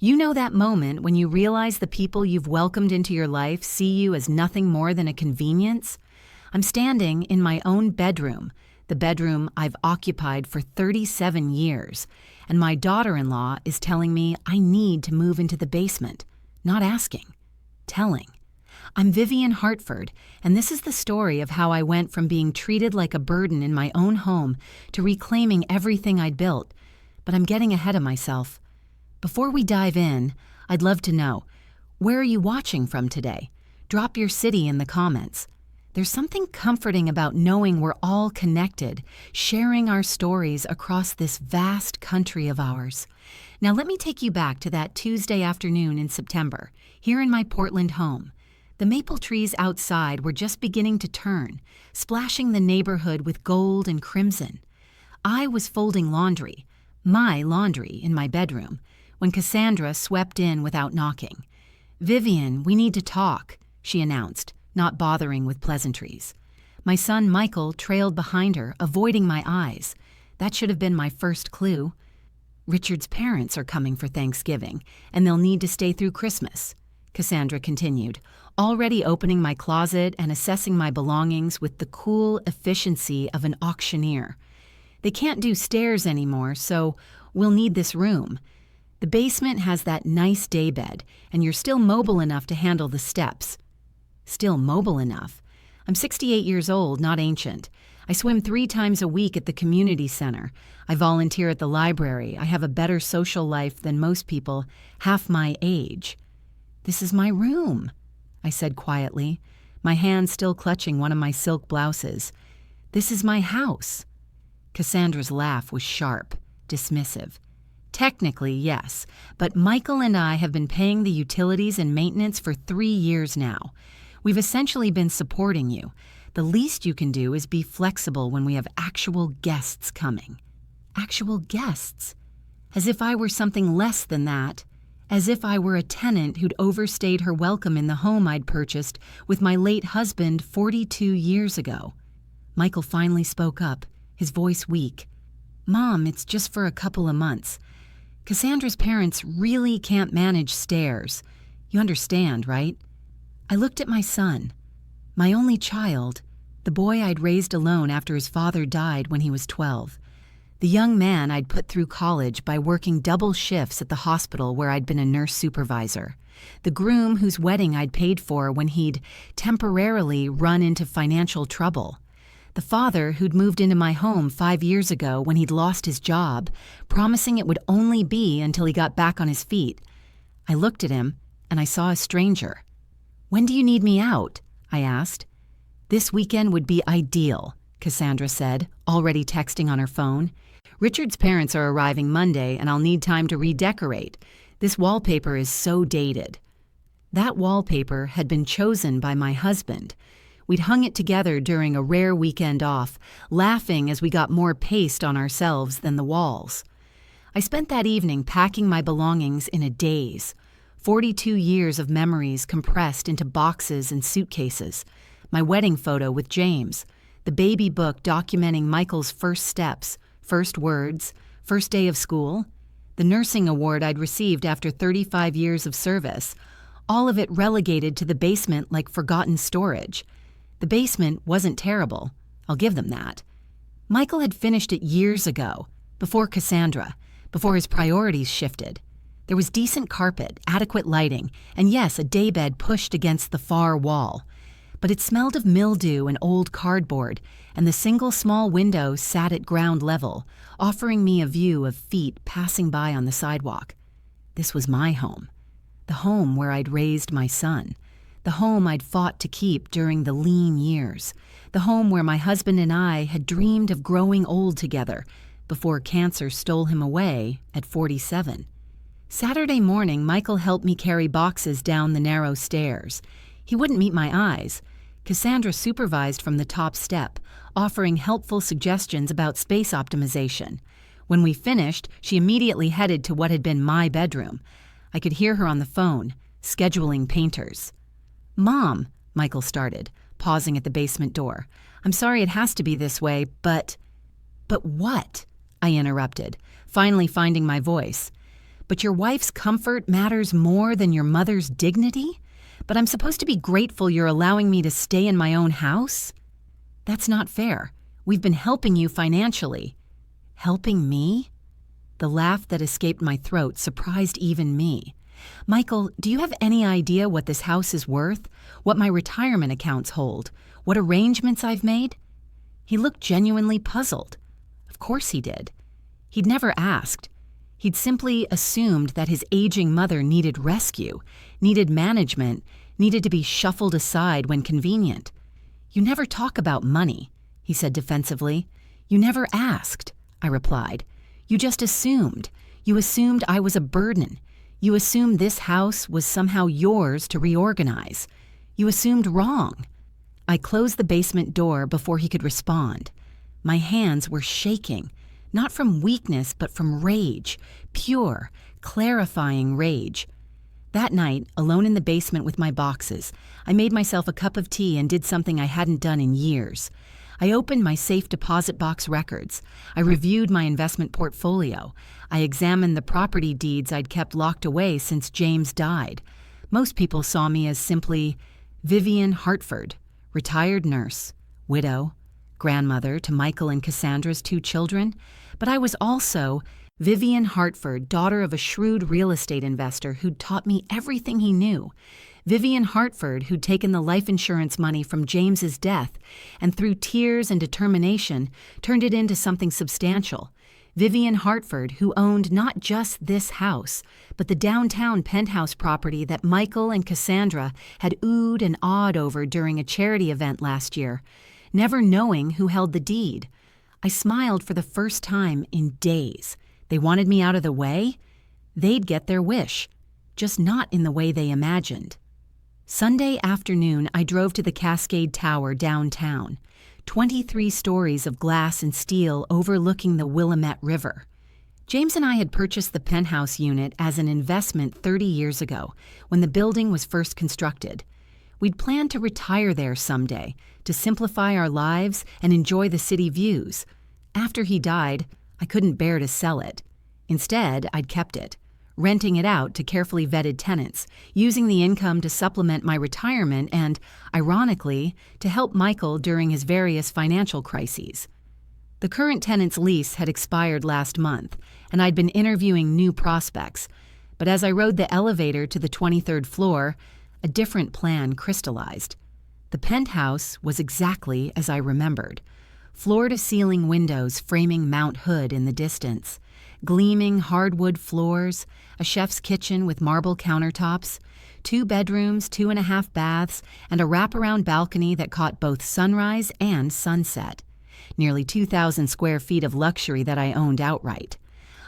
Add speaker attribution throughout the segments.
Speaker 1: You know that moment when you realize the people you've welcomed into your life see you as nothing more than a convenience? I'm standing in my own bedroom, the bedroom I've occupied for 37 years, and my daughter-in-law is telling me I need to move into the basement. Not asking, telling. I'm Vivian Hartford, and this is the story of how I went from being treated like a burden in my own home to reclaiming everything I'd built. But I'm getting ahead of myself. Before we dive in, I'd love to know, where are you watching from today? Drop your city in the comments. There's something comforting about knowing we're all connected, sharing our stories across this vast country of ours. Now let me take you back to that Tuesday afternoon in September, here in my Portland home. The maple trees outside were just beginning to turn, splashing the neighborhood with gold and crimson. I was folding laundry, my laundry, in my bedroom, when Cassandra swept in without knocking. "Vivian, we need to talk," she announced, not bothering with pleasantries. My son Michael trailed behind her, avoiding my eyes. That should have been my first clue. "Richard's parents are coming for Thanksgiving, and they'll need to stay through Christmas," Cassandra continued, already opening my closet and assessing my belongings with the cool efficiency of an auctioneer. "They can't do stairs anymore, so we'll need this room. The basement has that nice daybed, and you're still mobile enough to handle the steps." Still mobile enough? I'm 68 years old, not ancient. I swim 3 times a week at the community center. I volunteer at the library. I have a better social life than most people half my age. "This is my room," I said quietly, my hand still clutching one of my silk blouses. "This is my house." Cassandra's laugh was sharp, dismissive. "Technically, yes, but Michael and I have been paying the utilities and maintenance for 3 years now. We've essentially been supporting you. The least you can do is be flexible when we have actual guests coming." Actual guests? As if I were something less than that. As if I were a tenant who'd overstayed her welcome in the home I'd purchased with my late husband 42 years ago. Michael finally spoke up, his voice weak. "Mom, it's just for a couple of months. Cassandra's parents really can't manage stairs. You understand, right?" I looked at my son, my only child, the boy I'd raised alone after his father died when he was 12. The young man I'd put through college by working double shifts at the hospital where I'd been a nurse supervisor. The groom whose wedding I'd paid for when he'd temporarily run into financial trouble. The father who'd moved into my home 5 years ago when he'd lost his job, promising it would only be until he got back on his feet. I looked at him, and I saw a stranger. "When do you need me out?" I asked. "This weekend would be ideal," Cassandra said, already texting on her phone. "Richard's parents are arriving Monday, and I'll need time to redecorate. This wallpaper is so dated." That wallpaper had been chosen by my husband. We'd hung it together during a rare weekend off, laughing as we got more paste on ourselves than the walls. I spent that evening packing my belongings in a daze. 42 years of memories compressed into boxes and suitcases. My wedding photo with James, the baby book documenting Michael's first steps, first words, first day of school, the nursing award I'd received after 35 years of service, all of it relegated to the basement like forgotten storage. The basement wasn't terrible, I'll give them that. Michael had finished it years ago, before Cassandra, before his priorities shifted. There was decent carpet, adequate lighting, and yes, a daybed pushed against the far wall. But it smelled of mildew and old cardboard, and the single small window sat at ground level, offering me a view of feet passing by on the sidewalk. This was my home, the home where I'd raised my son, the home I'd fought to keep during the lean years, the home where my husband and I had dreamed of growing old together before cancer stole him away at 47. Saturday morning, Michael helped me carry boxes down the narrow stairs. He wouldn't meet my eyes. Cassandra supervised from the top step, offering helpful suggestions about space optimization. When we finished, she immediately headed to what had been my bedroom. I could hear her on the phone, scheduling painters. "Mom," Michael started, pausing at the basement door. "I'm sorry it has to be this way, but..." "But what?" I interrupted, finally finding my voice. But your wife's comfort matters more than your mother's dignity? But I'm supposed to be grateful you're allowing me to stay in my own house? That's not fair. We've been helping you financially. Helping me? The laugh that escaped my throat surprised even me. Michael, do you have any idea what this house is worth? What my retirement accounts hold? What arrangements I've made? He looked genuinely puzzled. Of course he did. He'd never asked. He'd simply assumed that his aging mother needed rescue, needed management, needed to be shuffled aside when convenient. You never talk about money, he said defensively. You never asked, I replied. You just assumed. You assumed I was a burden. You assumed this house was somehow yours to reorganize. You assumed wrong. I closed the basement door before he could respond. My hands were shaking, not from weakness but from rage, pure, clarifying rage. That night, alone in the basement with my boxes, I made myself a cup of tea and did something I hadn't done in years. I opened my safe deposit box records. I reviewed my investment portfolio. I examined the property deeds I'd kept locked away since James died. Most people saw me as simply Vivian Hartford, retired nurse, widow, grandmother to Michael and Cassandra's 2 children, but I was also Vivian Hartford, daughter of a shrewd real estate investor who'd taught me everything he knew. Vivian Hartford, who'd taken the life insurance money from James's death and through tears and determination turned it into something substantial. Vivian Hartford, who owned not just this house, but the downtown penthouse property that Michael and Cassandra had oohed and awed over during a charity event last year, never knowing who held the deed. I smiled for the first time in days. They wanted me out of the way? They'd get their wish, just not in the way they imagined. Sunday afternoon, I drove to the Cascade Tower downtown, 23 stories of glass and steel overlooking the Willamette River. James and I had purchased the penthouse unit as an investment 30 years ago, when the building was first constructed. We'd planned to retire there someday, to simplify our lives and enjoy the city views. After he died, I couldn't bear to sell it. Instead, I'd kept it, renting it out to carefully vetted tenants, using the income to supplement my retirement and, ironically, to help Michael during his various financial crises. The current tenant's lease had expired last month, and I'd been interviewing new prospects. But as I rode the elevator to the 23rd floor, a different plan crystallized. The penthouse was exactly as I remembered. Floor-to-ceiling windows framing Mount Hood in the distance, gleaming hardwood floors, a chef's kitchen with marble countertops, 2 bedrooms, 2.5 baths, and a wraparound balcony that caught both sunrise and sunset. Nearly 2,000 square feet of luxury that I owned outright.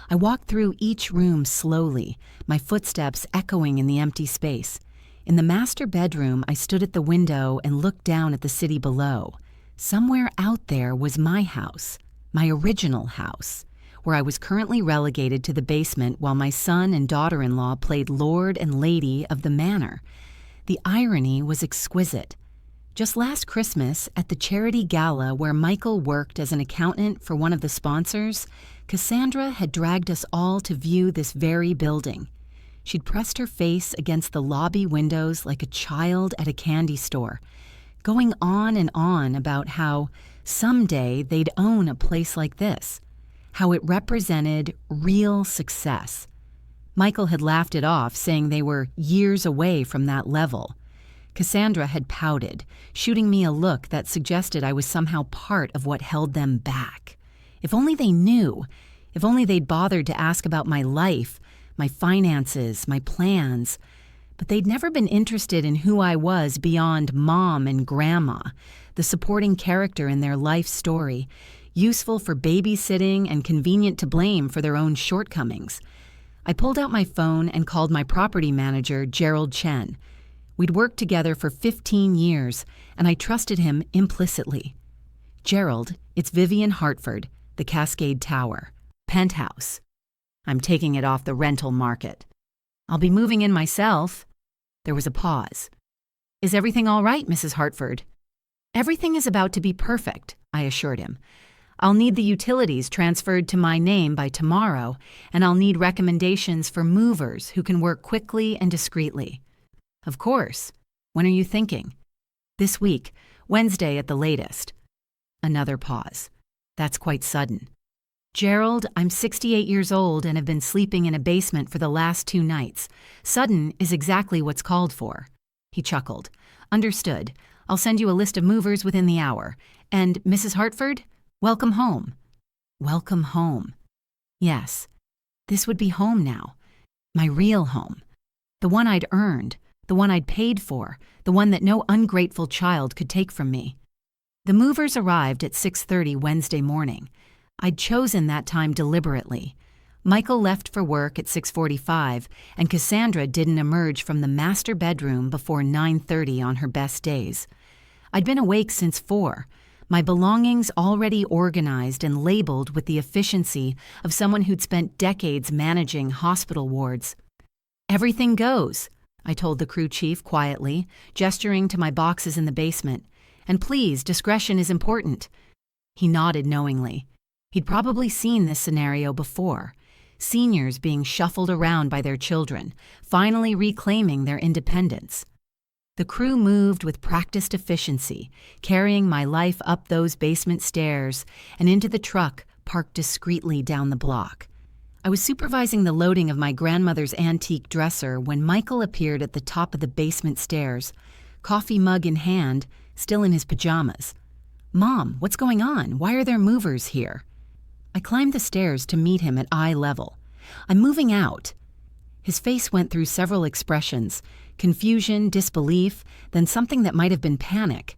Speaker 1: I walked through each room slowly, my footsteps echoing in the empty space. In the master bedroom, I stood at the window and looked down at the city below. Somewhere out there was my house, my original house, where I was currently relegated to the basement while my son and daughter-in-law played lord and lady of the manor. The irony was exquisite. Just last Christmas, at the charity gala where Michael worked as an accountant for one of the sponsors, Cassandra had dragged us all to view this very building. She'd pressed her face against the lobby windows like a child at a candy store, going on and on about how someday they'd own a place like this, how it represented real success. Michael had laughed it off, saying they were years away from that level. Cassandra had pouted, shooting me a look that suggested I was somehow part of what held them back. If only they knew, if only they'd bothered to ask about my life, my finances, my plans. But they'd never been interested in who I was beyond mom and grandma, the supporting character in their life story, useful for babysitting and convenient to blame for their own shortcomings. I pulled out my phone and called my property manager, Gerald Chen. We'd worked together for 15 years, and I trusted him implicitly. Gerald, it's Vivian Hartford, the Cascade Tower, penthouse. I'm taking it off the rental market. I'll be moving in myself. There was a pause. Is everything all right, Mrs. Hartford? Everything is about to be perfect, I assured him. I'll need the utilities transferred to my name by tomorrow, and I'll need recommendations for movers who can work quickly and discreetly. Of course. When are you thinking? This week, Wednesday at the latest. Another pause. That's quite sudden. Gerald, I'm 68 years old and have been sleeping in a basement for the last 2 nights. Sudden is exactly what's called for. He chuckled. Understood. I'll send you a list of movers within the hour. And Mrs. Hartford? Welcome home. Welcome home. Yes, this would be home now. My real home. The one I'd earned, the one I'd paid for, the one that no ungrateful child could take from me. The movers arrived at 6:30 Wednesday morning. I'd chosen that time deliberately. Michael left for work at 6:45, and Cassandra didn't emerge from the master bedroom before 9:30 on her best days. I'd been awake since 4, my belongings already organized and labeled with the efficiency of someone who'd spent decades managing hospital wards. Everything goes, I told the crew chief quietly, gesturing to my boxes in the basement. And please, discretion is important. He nodded knowingly. He'd probably seen this scenario before. Seniors being shuffled around by their children, finally reclaiming their independence. The crew moved with practiced efficiency, carrying my life up those basement stairs and into the truck parked discreetly down the block. I was supervising the loading of my grandmother's antique dresser when Michael appeared at the top of the basement stairs, coffee mug in hand, still in his pajamas. Mom, what's going on? Why are there movers here? I climbed the stairs to meet him at eye level. I'm moving out. His face went through several expressions, confusion, disbelief, then something that might have been panic.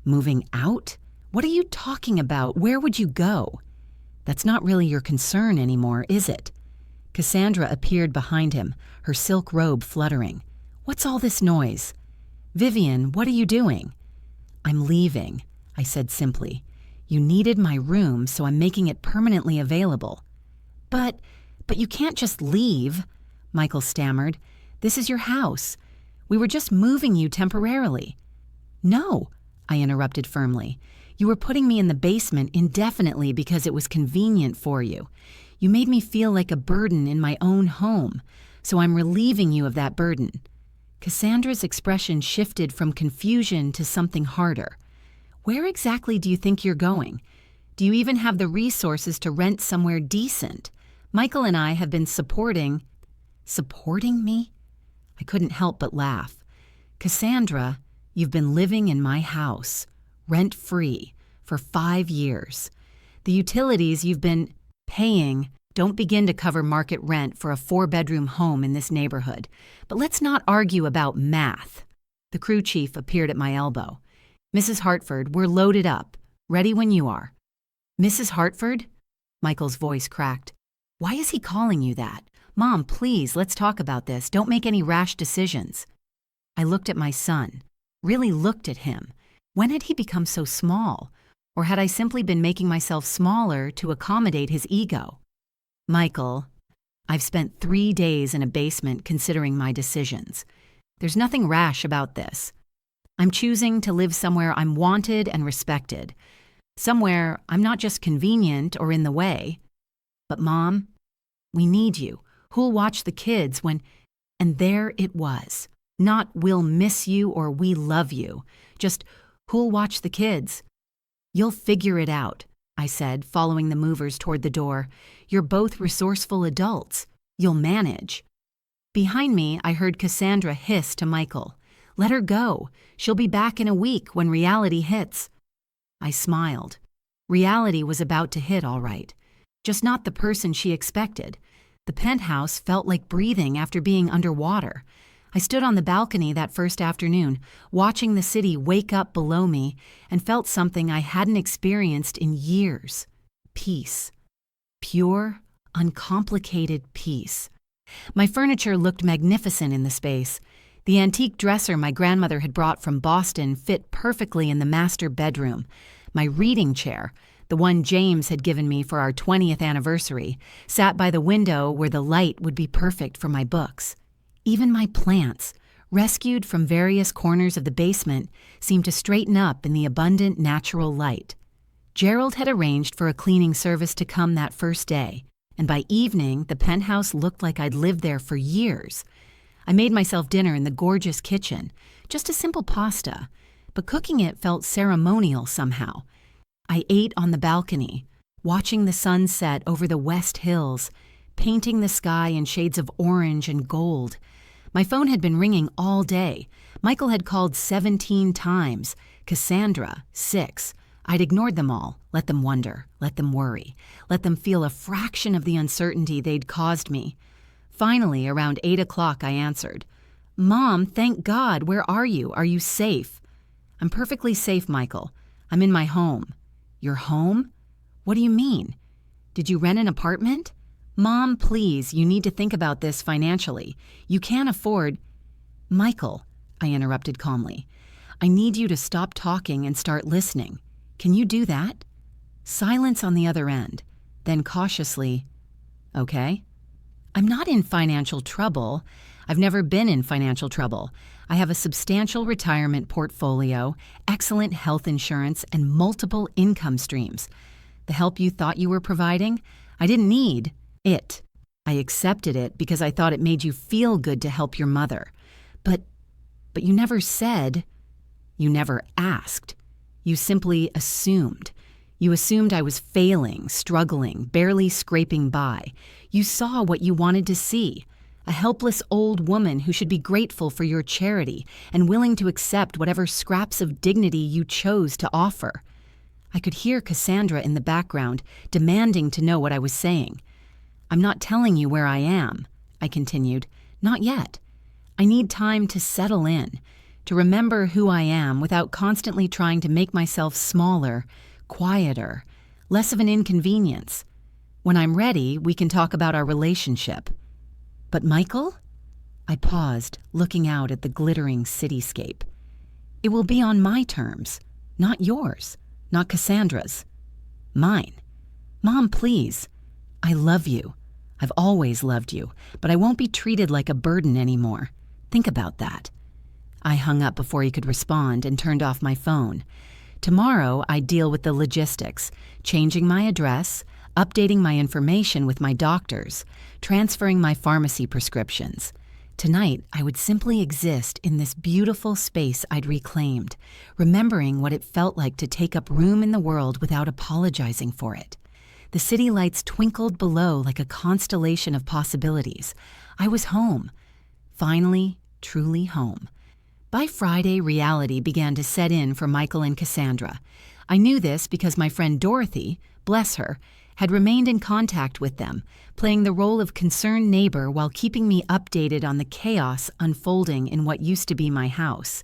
Speaker 1: Moving out? What are you talking about? Where would you go? That's not really your concern anymore, is it? Cassandra appeared behind him, her silk robe fluttering. What's all this noise? Vivian, what are you doing? I'm leaving, I said simply. You needed my room, so I'm making it permanently available. But you can't just leave, Michael stammered. This is your house. We were just moving you temporarily. No, I interrupted firmly. You were putting me in the basement indefinitely because it was convenient for you. You made me feel like a burden in my own home, so I'm relieving you of that burden. Cassandra's expression shifted from confusion to something harder. Where exactly do you think you're going? Do you even have the resources to rent somewhere decent? Michael and I have been supporting me? I couldn't help but laugh. Cassandra, you've been living in my house, rent-free, for 5 years. The utilities you've been paying don't begin to cover market rent for a 4-bedroom home in this neighborhood. But let's not argue about math. The crew chief appeared at my elbow. Mrs. Hartford, we're loaded up. Ready when you are. Mrs. Hartford? Michael's voice cracked. Why is he calling you that? Mom, please, let's talk about this. Don't make any rash decisions. I looked at my son, really looked at him. When had he become so small? Or had I simply been making myself smaller to accommodate his ego? Michael, I've spent 3 days in a basement considering my decisions. There's nothing rash about this. I'm choosing to live somewhere I'm wanted and respected. Somewhere I'm not just convenient or in the way. But Mom, we need you. Who'll watch the kids when... And there it was. Not we'll miss you or we love you. Just who'll watch the kids. You'll figure it out, I said, following the movers toward the door. You're both resourceful adults. You'll manage. Behind me, I heard Cassandra hiss to Michael. Let her go. She'll be back in a week when reality hits. I smiled. Reality was about to hit, all right. Just not the person she expected. The penthouse felt like breathing after being underwater. I stood on the balcony that first afternoon, watching the city wake up below me, and felt something I hadn't experienced in years. Peace. Pure, uncomplicated peace. My furniture looked magnificent in the space. The antique dresser my grandmother had brought from Boston fit perfectly in the master bedroom. My reading chair, the one James had given me for our 20th anniversary, sat by the window where the light would be perfect for my books. Even my plants, rescued from various corners of the basement, seemed to straighten up in the abundant natural light. Gerald had arranged for a cleaning service to come that first day, and by evening, the penthouse looked like I'd lived there for years. I made myself dinner in the gorgeous kitchen, just a simple pasta, but cooking it felt ceremonial somehow. I ate on the balcony, watching the sun set over the West Hills, painting the sky in shades of orange and gold. My phone had been ringing all day. Michael had called 17 times, Cassandra 6. I'd ignored them all, let them wonder, let them worry, let them feel a fraction of the uncertainty they'd caused me. Finally, around 8 o'clock, I answered. "Mom, thank God, where are you? Are you safe?" "I'm perfectly safe, Michael. I'm in my home." "Your home? What do you mean? Did you rent an apartment?" "Mom, please, you need to think about this financially. You can't afford—" "Michael," I interrupted calmly, "I need you to stop talking and start listening. Can you do that?" Silence on the other end. Then cautiously, "Okay." "I'm not in financial trouble. I've never been in financial trouble. I have a substantial retirement portfolio, excellent health insurance, and multiple income streams. The help you thought you were providing, I didn't need it. I accepted it because I thought it made you feel good to help your mother. But you never said, you never asked. You simply assumed. You assumed I was failing, struggling, barely scraping by. You saw what you wanted to see. A helpless old woman who should be grateful for your charity and willing to accept whatever scraps of dignity you chose to offer." I could hear Cassandra in the background, demanding to know what I was saying. "I'm not telling you where I am," I continued. "Not yet. I need time to settle in, to remember who I am without constantly trying to make myself smaller, quieter, less of an inconvenience. When I'm ready, we can talk about our relationship." "But Michael?" I paused, looking out at the glittering cityscape. "It will be on my terms, not yours, not Cassandra's. Mine. Mom, please. I love you. I've always loved you, but I won't be treated like a burden anymore. Think about that." I hung up before he could respond and turned off my phone. Tomorrow, I'd deal with the logistics, changing my address, updating my information with my doctors, transferring my pharmacy prescriptions. Tonight, I would simply exist in this beautiful space I'd reclaimed, remembering what it felt like to take up room in the world without apologizing for it. The city lights twinkled below like a constellation of possibilities. I was home. Finally, truly home. By Friday, reality began to set in for Michael and Cassandra. I knew this because my friend Dorothy, bless her, had remained in contact with them, playing the role of concerned neighbor while keeping me updated on the chaos unfolding in what used to be my house.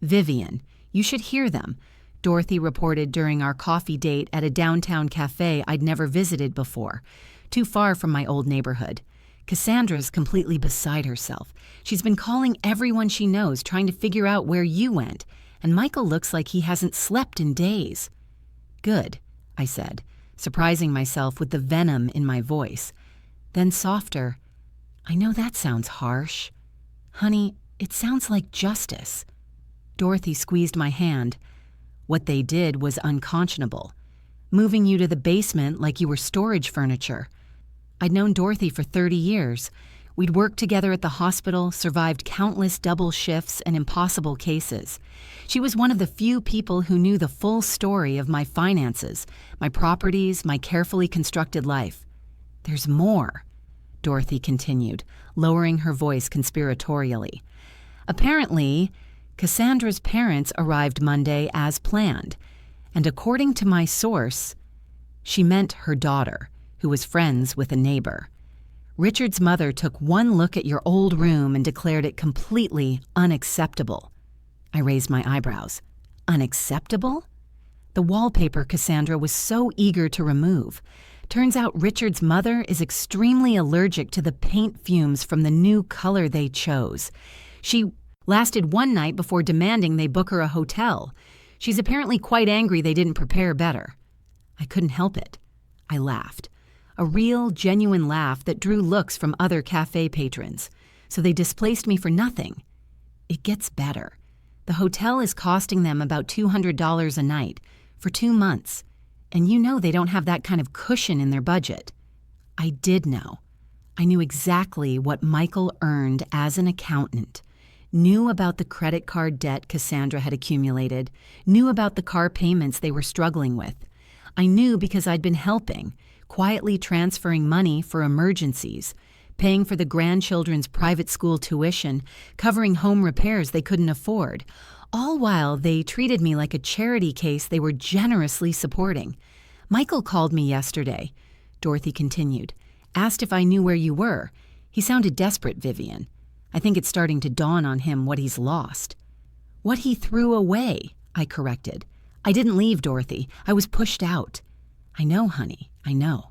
Speaker 1: "Vivian, you should hear them," Dorothy reported during our coffee date at a downtown cafe I'd never visited before, too far from my old neighborhood. "Cassandra's completely beside herself. She's been calling everyone she knows, trying to figure out where you went, and Michael looks like he hasn't slept in days." "Good," I said, surprising myself with the venom in my voice. Then softer, "I know that sounds harsh. Honey, it sounds like justice." Dorothy squeezed my hand. "What they did was unconscionable. Moving you to the basement like you were storage furniture. I'd known Dorothy for 30 years. We'd worked together at the hospital, survived countless double shifts and impossible cases. She was one of the few people who knew the full story of my finances, my properties, my carefully constructed life. There's more," Dorothy continued, lowering her voice conspiratorially. "Apparently, Cassandra's parents arrived Monday as planned, and according to my source, she meant her daughter, who was friends with a neighbor. Richard's mother took one look at your old room and declared it completely unacceptable." I raised my eyebrows. "Unacceptable?" "The wallpaper Cassandra was so eager to remove. Turns out Richard's mother is extremely allergic to the paint fumes from the new color they chose. She lasted one night before demanding they book her a hotel. She's apparently quite angry they didn't prepare better." I couldn't help it. I laughed. A real, genuine laugh that drew looks from other cafe patrons. So they displaced me for nothing. It gets better. The hotel is costing them about $200 a night for 2 months. And you know they don't have that kind of cushion in their budget. I did know. I knew exactly what Michael earned as an accountant, knew about the credit card debt Cassandra had accumulated, knew about the car payments they were struggling with. I knew because I'd been helping, quietly transferring money for emergencies, paying for the grandchildren's private school tuition, covering home repairs they couldn't afford, all while they treated me like a charity case they were generously supporting. Michael called me yesterday, Dorothy continued, asked if I knew where you were. He sounded desperate, Vivian. I think it's starting to dawn on him what he's lost. What he threw away, I corrected. I didn't leave, Dorothy. I was pushed out. I know, honey, I know.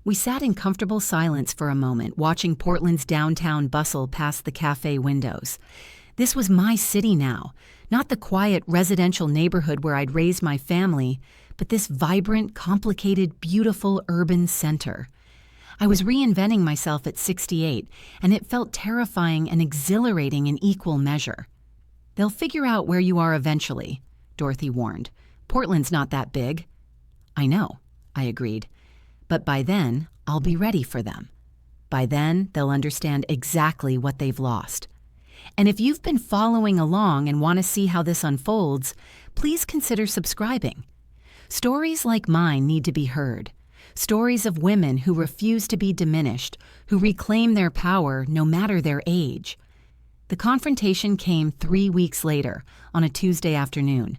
Speaker 1: We sat in comfortable silence for a moment, watching Portland's downtown bustle past the cafe windows. This was my city now, not the quiet residential neighborhood where I'd raised my family, but this vibrant, complicated, beautiful urban center. I was reinventing myself at 68, and it felt terrifying and exhilarating in equal measure. They'll figure out where you are eventually, Dorothy warned. Portland's not that big. I know, I agreed. But by then, I'll be ready for them. By then, they'll understand exactly what they've lost. And if you've been following along and want to see how this unfolds, please consider subscribing. Stories like mine need to be heard. Stories of women who refuse to be diminished, who reclaim their power no matter their age. The confrontation came 3 weeks later, on a Tuesday afternoon.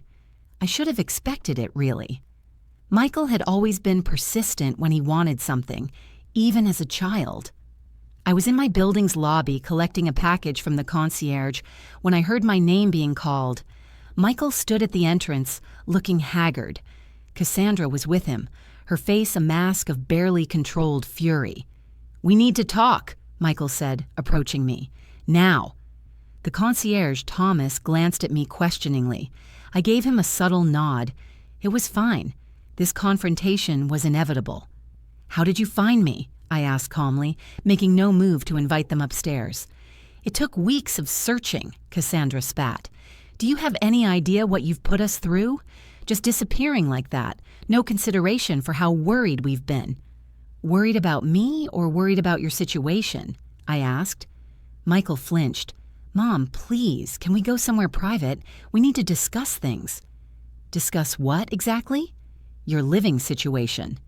Speaker 1: I should have expected it, really. Michael had always been persistent when he wanted something, even as a child. I was in my building's lobby collecting a package from the concierge when I heard my name being called. Michael stood at the entrance, looking haggard. Cassandra was with him, her face a mask of barely controlled fury. "We need to talk," Michael said, approaching me. "Now." The concierge, Thomas, glanced at me questioningly. I gave him a subtle nod. It was fine. This confrontation was inevitable. "How did you find me?" I asked calmly, making no move to invite them upstairs. "It took weeks of searching," Cassandra spat. "Do you have any idea what you've put us through? Just disappearing like that, no consideration for how worried we've been." "Worried about me or worried about your situation?" I asked. Michael flinched. "Mom, please, can we go somewhere private? We need to discuss things." "Discuss what exactly?" "Your living situation."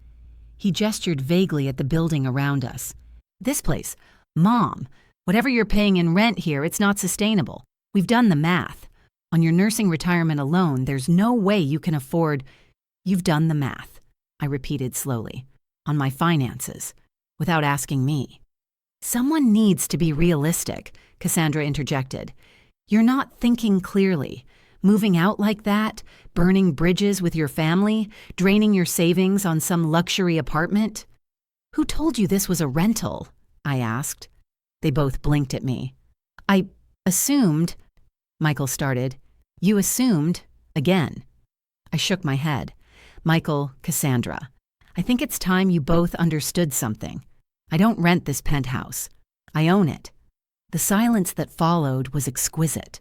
Speaker 1: He gestured vaguely at the building around us. "This place. Mom, whatever you're paying in rent here, it's not sustainable. We've done the math. On your nursing retirement alone, there's no way you can afford—" "You've done the math," I repeated slowly. "On my finances, without asking me." "Someone needs to be realistic," Cassandra interjected. "You're not thinking clearly. Moving out like that, burning bridges with your family, draining your savings on some luxury apartment." "Who told you this was a rental?" I asked. They both blinked at me. "I assumed," Michael started. "You assumed, again." I shook my head. "Michael, Cassandra, I think it's time you both understood something. I don't rent this penthouse. I own it." The silence that followed was exquisite.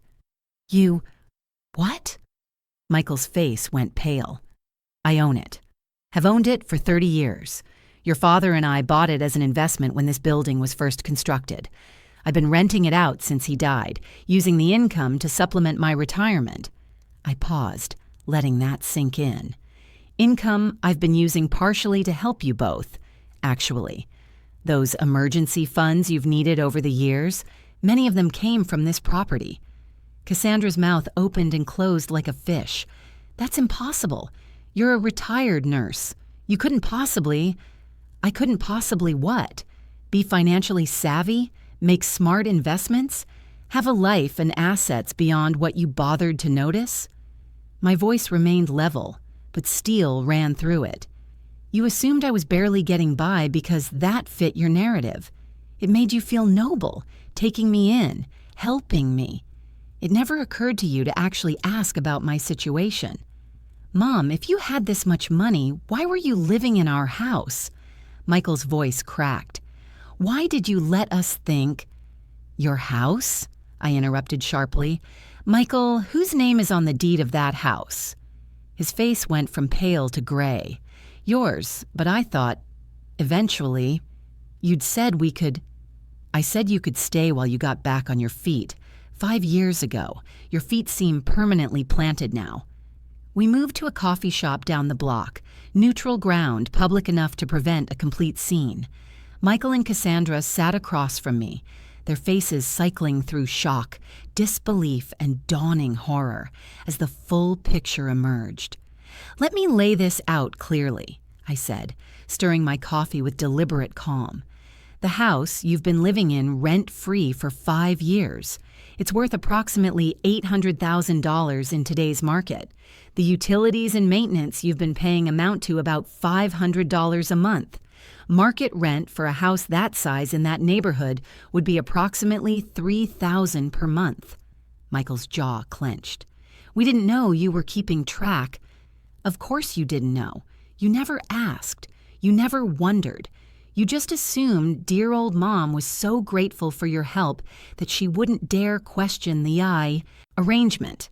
Speaker 1: "You... what?" Michael's face went pale. "I own it. Have owned it for 30 years. Your father and I bought it as an investment when this building was first constructed. I've been renting it out since he died, using the income to supplement my retirement." I paused, letting that sink in. "Income I've been using partially to help you both, actually. Those emergency funds you've needed over the years, many of them came from this property." Cassandra's mouth opened and closed like a fish. "That's impossible. You're a retired nurse. You couldn't possibly—" "I couldn't possibly what? Be financially savvy? Make smart investments? Have a life and assets beyond what you bothered to notice?" My voice remained level, but steel ran through it. "You assumed I was barely getting by because that fit your narrative. It made you feel noble, taking me in, helping me. It never occurred to you to actually ask about my situation. Mom, if you had this much money, why were you living in our house?" Michael's voice cracked. "Why did you let us think—" "Your house?" I interrupted sharply. "Michael, whose name is on the deed of that house?" His face went from pale to gray. Yours, but I thought, eventually, you'd said we could. I said you could stay while you got back on your feet. 5 years ago. Your feet seem permanently planted now. We moved to a coffee shop down the block, neutral ground, public enough to prevent a complete scene. Michael and Cassandra sat across from me, their faces cycling through shock, disbelief, and dawning horror as the full picture emerged. "Let me lay this out clearly," I said, stirring my coffee with deliberate calm. "The house you've been living in rent-free for 5 years. It's worth approximately $800,000 in today's market. The utilities and maintenance you've been paying amount to about $500 a month. Market rent for a house that size in that neighborhood would be approximately $3,000 per month." Michael's jaw clenched. "We didn't know you were keeping track." "Of course you didn't know. You never asked. You never wondered. You just assumed dear old Mom was so grateful for your help that she wouldn't dare question the arrangement."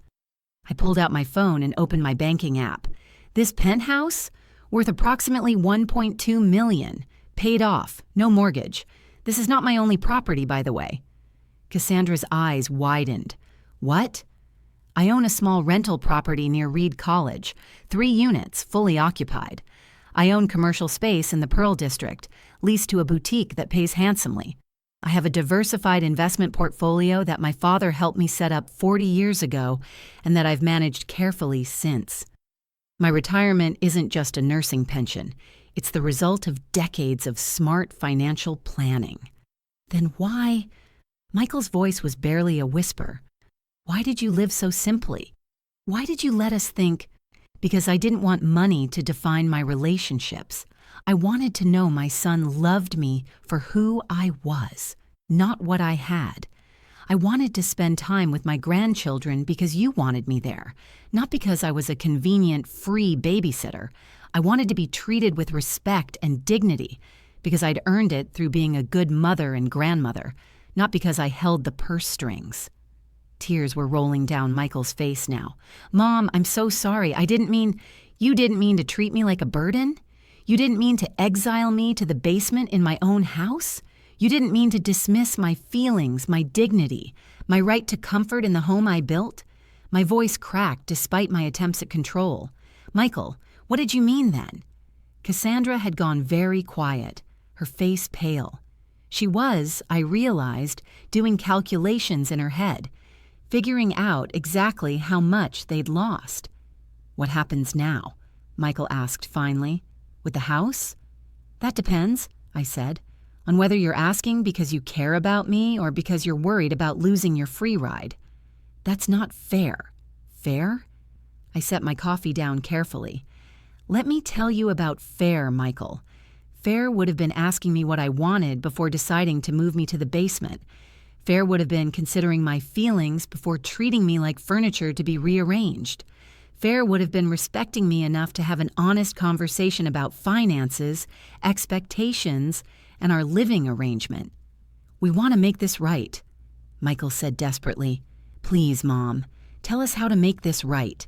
Speaker 1: I pulled out my phone and opened my banking app. "This penthouse? Worth approximately $1.2 million. Paid off. No mortgage. This is not my only property, by the way." Cassandra's eyes widened. "What?" "I own a small rental property near Reed College. 3 units, fully occupied. I own commercial space in the Pearl District, leased to a boutique that pays handsomely. I have a diversified investment portfolio that my father helped me set up 40 years ago and that I've managed carefully since. My retirement isn't just a nursing pension. It's the result of decades of smart financial planning." "Then why?" Michael's voice was barely a whisper. "Why did you live so simply? Why did you let us think?" "Because I didn't want money to define my relationships. I wanted to know my son loved me for who I was, not what I had. I wanted to spend time with my grandchildren because you wanted me there, not because I was a convenient, free babysitter. I wanted to be treated with respect and dignity because I'd earned it through being a good mother and grandmother, not because I held the purse strings." Tears were rolling down Michael's face now. "Mom, I'm so sorry. You didn't mean to treat me like a burden? You didn't mean to exile me to the basement in my own house? You didn't mean to dismiss my feelings, my dignity, my right to comfort in the home I built?" My voice cracked despite my attempts at control. "Michael, what did you mean then?" Cassandra had gone very quiet, her face pale. She was, I realized, doing calculations in her head, figuring out exactly how much they'd lost. "What happens now?" Michael asked finally. "With the house?" "That depends," I said, "on whether you're asking because you care about me or because you're worried about losing your free ride." "That's not fair." "Fair?" I set my coffee down carefully. "Let me tell you about fair, Michael. Fair would have been asking me what I wanted before deciding to move me to the basement. Fair would have been considering my feelings before treating me like furniture to be rearranged. Fair would have been respecting me enough to have an honest conversation about finances, expectations, and our living arrangement. We want to make this right," Michael said desperately. "Please, Mom, tell us how to make this right."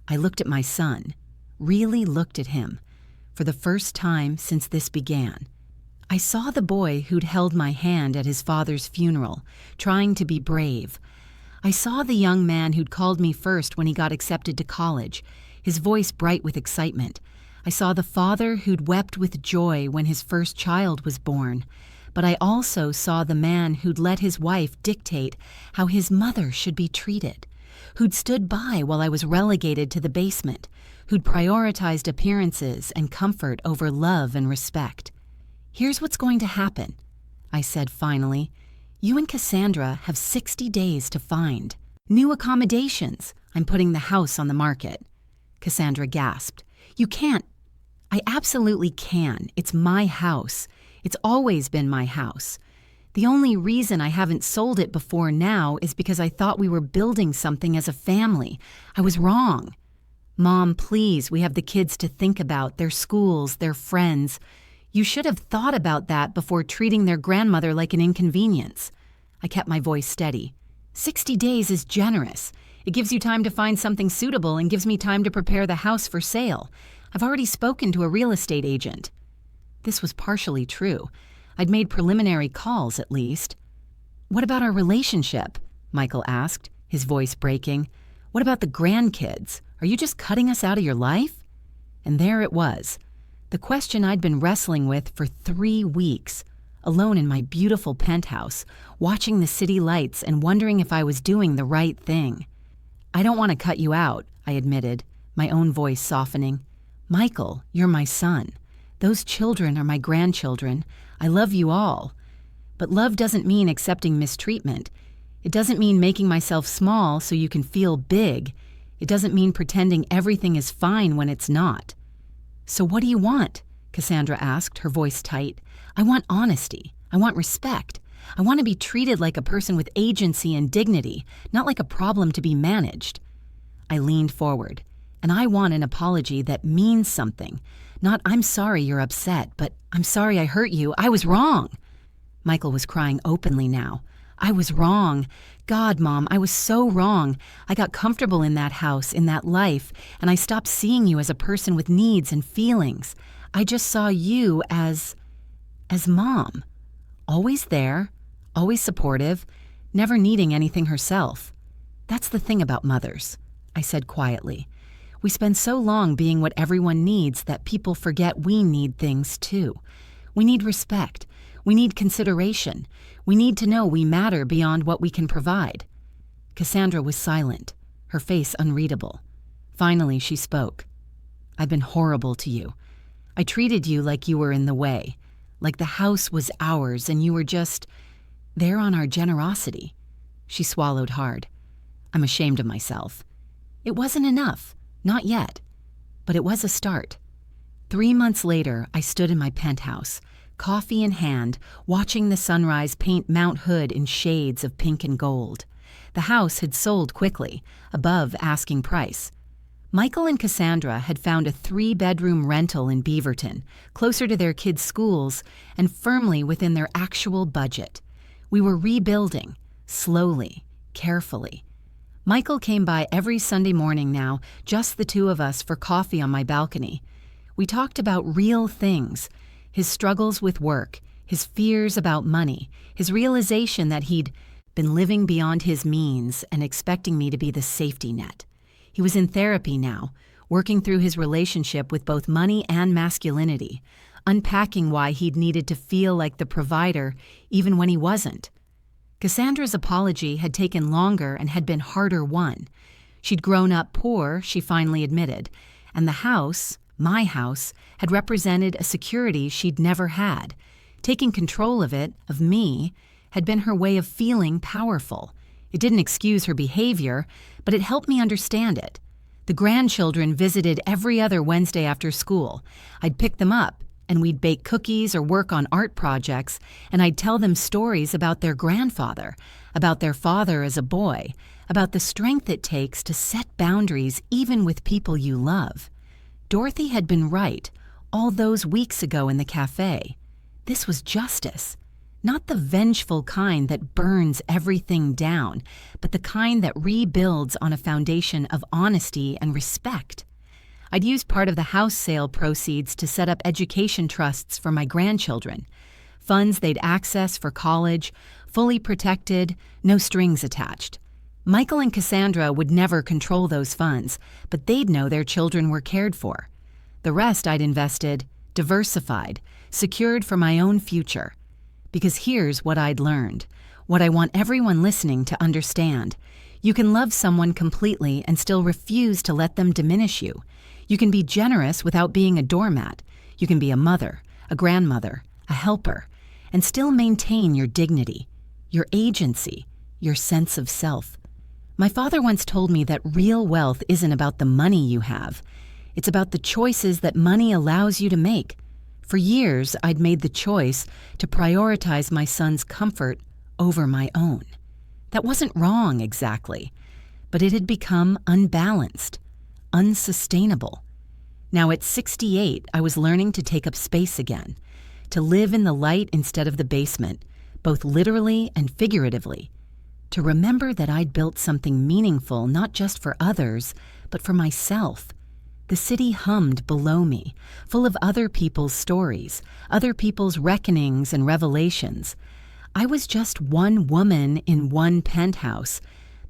Speaker 1: I looked at my son, really looked at him, for the first time since this began. I saw the boy who'd held my hand at his father's funeral, trying to be brave. I saw the young man who'd called me first when he got accepted to college, his voice bright with excitement. I saw the father who'd wept with joy when his first child was born. But I also saw the man who'd let his wife dictate how his mother should be treated, who'd stood by while I was relegated to the basement, who'd prioritized appearances and comfort over love and respect. "Here's what's going to happen," I said finally. "You and Cassandra have 60 days to find new accommodations. I'm putting the house on the market." Cassandra gasped. "You can't." "I absolutely can. It's my house. It's always been my house. The only reason I haven't sold it before now is because I thought we were building something as a family. I was wrong. Mom, please, we have the kids to think about, their schools, their friends. You should have thought about that before treating their grandmother like an inconvenience." I kept my voice steady. 60 days is generous. It gives you time to find something suitable and gives me time to prepare the house for sale. I've already spoken to a real estate agent." This was partially true. I'd made preliminary calls, at least. "What about our relationship?" Michael asked, his voice breaking. "What about the grandkids? Are you just cutting us out of your life?" And there it was, the question I'd been wrestling with for 3 weeks, alone in my beautiful penthouse, watching the city lights and wondering if I was doing the right thing. "I don't want to cut you out," I admitted, my own voice softening. "Michael, you're my son. Those children are my grandchildren. I love you all. But love doesn't mean accepting mistreatment. It doesn't mean making myself small so you can feel big. It doesn't mean pretending everything is fine when it's not." "So what do you want?" Cassandra asked, her voice tight. "I want honesty. I want respect. I want to be treated like a person with agency and dignity, not like a problem to be managed." I leaned forward. "And I want an apology that means something. Not, 'I'm sorry you're upset,' but 'I'm sorry I hurt you. I was wrong.'" Michael was crying openly now. "I was wrong. God, Mom, I was so wrong. I got comfortable in that house, in that life, and I stopped seeing you as a person with needs and feelings. I just saw you as Mom. Always there, always supportive, never needing anything herself. That's the thing about mothers," I said quietly. "We spend so long being what everyone needs that people forget we need things too. We need respect. We need consideration. We need to know we matter beyond what we can provide." Cassandra was silent, her face unreadable. Finally, she spoke. "I've been horrible to you. I treated you like you were in the way, like the house was ours and you were just there on our generosity." She swallowed hard. "I'm ashamed of myself. It wasn't enough, not yet, but it was a start." 3 months later, I stood in my penthouse, coffee in hand, watching the sunrise paint Mount Hood in shades of pink and gold. The house had sold quickly, above asking price. Michael and Cassandra had found a 3-bedroom rental in Beaverton, closer to their kids' schools and firmly within their actual budget. We were rebuilding, slowly, carefully. Michael came by every Sunday morning now, just the two of us, for coffee on my balcony. We talked about real things, his struggles with work, his fears about money, his realization that he'd been living beyond his means and expecting me to be the safety net. He was in therapy now, working through his relationship with both money and masculinity, unpacking why he'd needed to feel like the provider even when he wasn't. Cassandra's apology had taken longer and had been harder won. She'd grown up poor, she finally admitted, and the house, my house, had represented a security she'd never had. Taking control of it, of me, had been her way of feeling powerful. It didn't excuse her behavior, but it helped me understand it. The grandchildren visited every other Wednesday after school. I'd pick them up, and we'd bake cookies or work on art projects, and I'd tell them stories about their grandfather, about their father as a boy, about the strength it takes to set boundaries even with people you love. Dorothy had been right all those weeks ago in the cafe. This was justice. Not the vengeful kind that burns everything down, but the kind that rebuilds on a foundation of honesty and respect. I'd used part of the house sale proceeds to set up education trusts for my grandchildren, funds they'd access for college, fully protected, no strings attached. Michael and Cassandra would never control those funds, but they'd know their children were cared for. The rest I'd invested, diversified, secured for my own future. Because here's what I'd learned, what I want everyone listening to understand. You can love someone completely and still refuse to let them diminish you. You can be generous without being a doormat. You can be a mother, a grandmother, a helper, and still maintain your dignity, your agency, your sense of self. My father once told me that real wealth isn't about the money you have. It's about the choices that money allows you to make. For years, I'd made the choice to prioritize my son's comfort over my own. That wasn't wrong exactly, but it had become unbalanced, unsustainable. Now at 68, I was learning to take up space again, to live in the light instead of the basement, both literally and figuratively, to remember that I'd built something meaningful not just for others, but for myself. The city hummed below me, full of other people's stories, other people's reckonings and revelations. I was just one woman in one penthouse,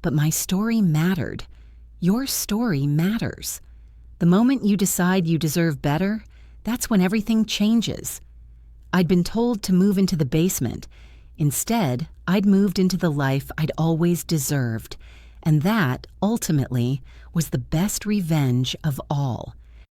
Speaker 1: but my story mattered. Your story matters. The moment you decide you deserve better, that's when everything changes. I'd been told to move into the basement. Instead, I'd moved into the life I'd always deserved, and that, ultimately, was the best revenge of all.